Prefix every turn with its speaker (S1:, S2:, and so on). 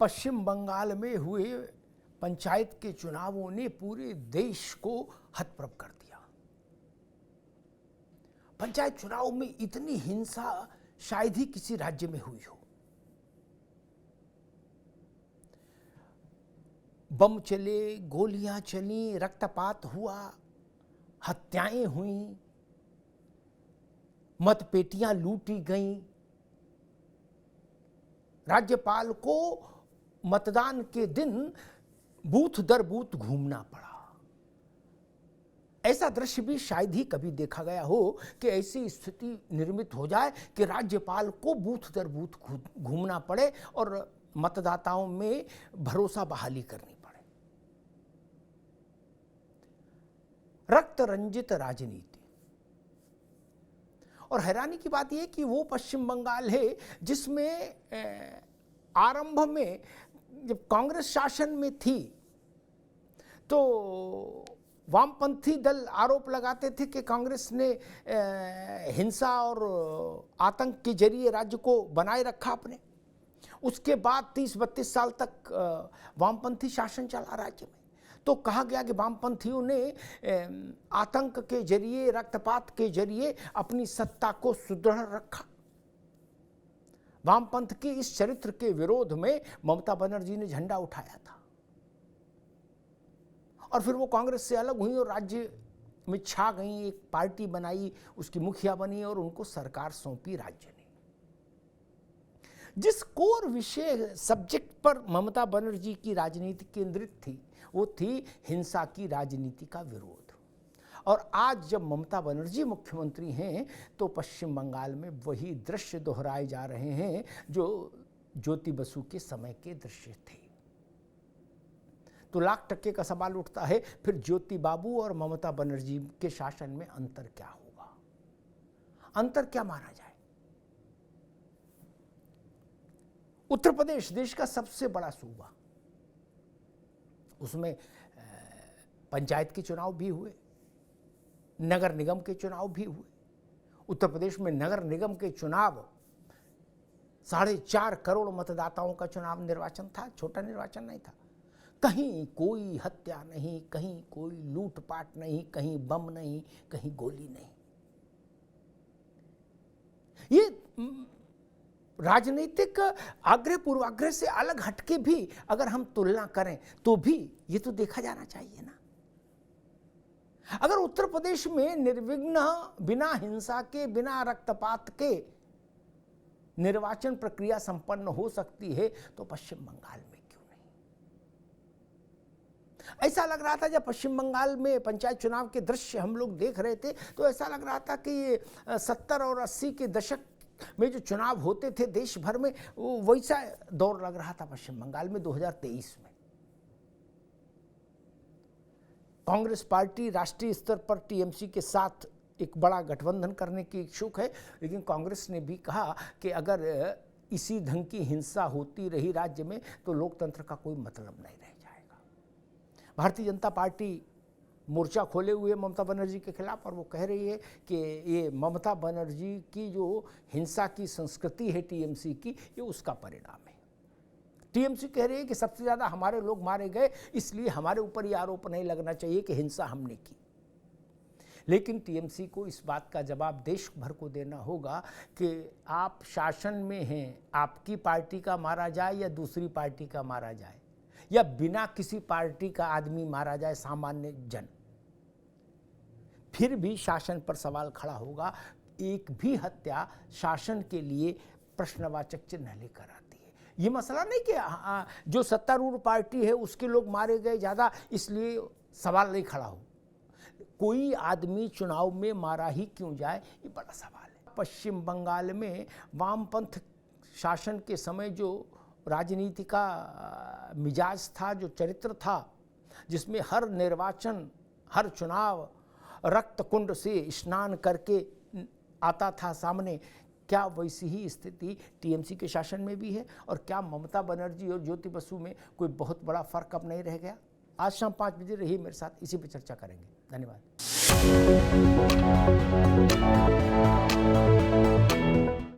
S1: पश्चिम बंगाल में हुए पंचायत के चुनावों ने पूरे देश को हतप्रभ कर दिया। पंचायत चुनाव में इतनी हिंसा शायद ही किसी राज्य में हुई हो। बम चले, गोलियां चली, रक्तपात हुआ, हत्याएं हुईं, मतपेटियां लूटी गईं। राज्यपाल को मतदान के दिन बूथ दर बूथ घूमना पड़ा। ऐसा दृश्य भी शायद ही कभी देखा गया हो कि ऐसी स्थिति निर्मित हो जाए कि राज्यपाल को बूथ दर बूथ घूमना पड़े और मतदाताओं में भरोसा बहाली करनी पड़े। रक्त रंजित राजनीति। और हैरानी की बात यह कि वो पश्चिम बंगाल है जिसमें आरंभ में जब कांग्रेस शासन में थी तो वामपंथी दल आरोप लगाते थे कि कांग्रेस ने हिंसा और आतंक के जरिए राज्य को बनाए रखा अपने। उसके बाद 30-32 साल तक वामपंथी शासन चला राज्य में। तो कहा गया कि वामपंथियों ने आतंक के जरिए, रक्तपात के जरिए अपनी सत्ता को सुदृढ़ रखा। वामपंथ के इस चरित्र के विरोध में ममता बनर्जी ने झंडा उठाया था और फिर वो कांग्रेस से अलग हुई और राज्य में छा गई, एक पार्टी बनाई, उसकी मुखिया बनी और उनको सरकार सौंपी राज्य ने। जिस कोर विषय सब्जेक्ट पर ममता बनर्जी की राजनीति केंद्रित थी वो थी हिंसा की राजनीति का विरोध। और आज जब ममता बनर्जी मुख्यमंत्री हैं तो पश्चिम बंगाल में वही दृश्य दोहराए जा रहे हैं जो ज्योति बसु के समय के दृश्य थे। तो लाख टक्के का सवाल उठता है, फिर ज्योति बाबू और ममता बनर्जी के शासन में अंतर क्या होगा? अंतर क्या माना जाए? उत्तर प्रदेश देश का सबसे बड़ा सूबा, उसमें पंचायत के चुनाव भी हुए, नगर निगम के चुनाव भी हुए। उत्तर प्रदेश में नगर निगम के चुनाव 4.5 करोड़ मतदाताओं का चुनाव निर्वाचन था, छोटा निर्वाचन नहीं था। कहीं कोई हत्या नहीं, कहीं कोई लूटपाट नहीं, कहीं बम नहीं, कहीं गोली नहीं। ये राजनीतिक आग्रह पूर्वाग्रह से अलग हटके भी अगर हम तुलना करें तो भी ये तो देखा जाना चाहिए ना। अगर उत्तर प्रदेश में निर्विघ्न, बिना हिंसा के, बिना रक्तपात के निर्वाचन प्रक्रिया संपन्न हो सकती है तो पश्चिम बंगाल में क्यों नहीं? ऐसा लग रहा था जब पश्चिम बंगाल में पंचायत चुनाव के दृश्य हम लोग देख रहे थे तो ऐसा लग रहा था कि ये 70 और 80 के दशक में जो चुनाव होते थे देश भर में, वो वैसा दौर लग रहा था पश्चिम बंगाल में 2023 में। कांग्रेस पार्टी राष्ट्रीय स्तर पर टीएमसी के साथ एक बड़ा गठबंधन करने की इच्छुक है, लेकिन कांग्रेस ने भी कहा कि अगर इसी ढंग की हिंसा होती रही राज्य में तो लोकतंत्र का कोई मतलब नहीं रह जाएगा। भारतीय जनता पार्टी मोर्चा खोले हुए ममता बनर्जी के खिलाफ और वो कह रही है कि ये ममता बनर्जी की जो हिंसा की संस्कृति है टीएमसी की, ये उसका परिणाम है। टीएमसी कह रही है कि सबसे ज़्यादा हमारे लोग मारे गए, इसलिए हमारे ऊपर ये आरोप नहीं लगना चाहिए कि हिंसा हमने की। लेकिन टीएमसी को इस बात का जवाब देश भर को देना होगा कि आप शासन में हैं, आपकी पार्टी का मारा जाए या दूसरी पार्टी का मारा जाए या बिना किसी पार्टी का आदमी मारा जाए, सामान्य जन, फिर भी शासन पर सवाल खड़ा होगा। एक भी हत्या शासन के लिए प्रश्नवाचक चिन्ह लेकर आती है। ये मसला नहीं कि जो सत्तारूढ़ पार्टी है उसके लोग मारे गए ज़्यादा इसलिए सवाल नहीं खड़ा हो। कोई आदमी चुनाव में मारा ही क्यों जाए, ये बड़ा सवाल है। पश्चिम बंगाल में वामपंथ शासन के समय जो राजनीति का मिजाज था, जो चरित्र था, जिसमें हर निर्वाचन, हर चुनाव रक्त कुंड से स्नान करके आता था सामने, क्या वैसी ही स्थिति टीएमसी के शासन में भी है? और क्या ममता बनर्जी और ज्योति बसु में कोई बहुत बड़ा फर्क अब नहीं रह गया? आज शाम 5 बजे रहिए मेरे साथ, इसी पर चर्चा करेंगे। धन्यवाद।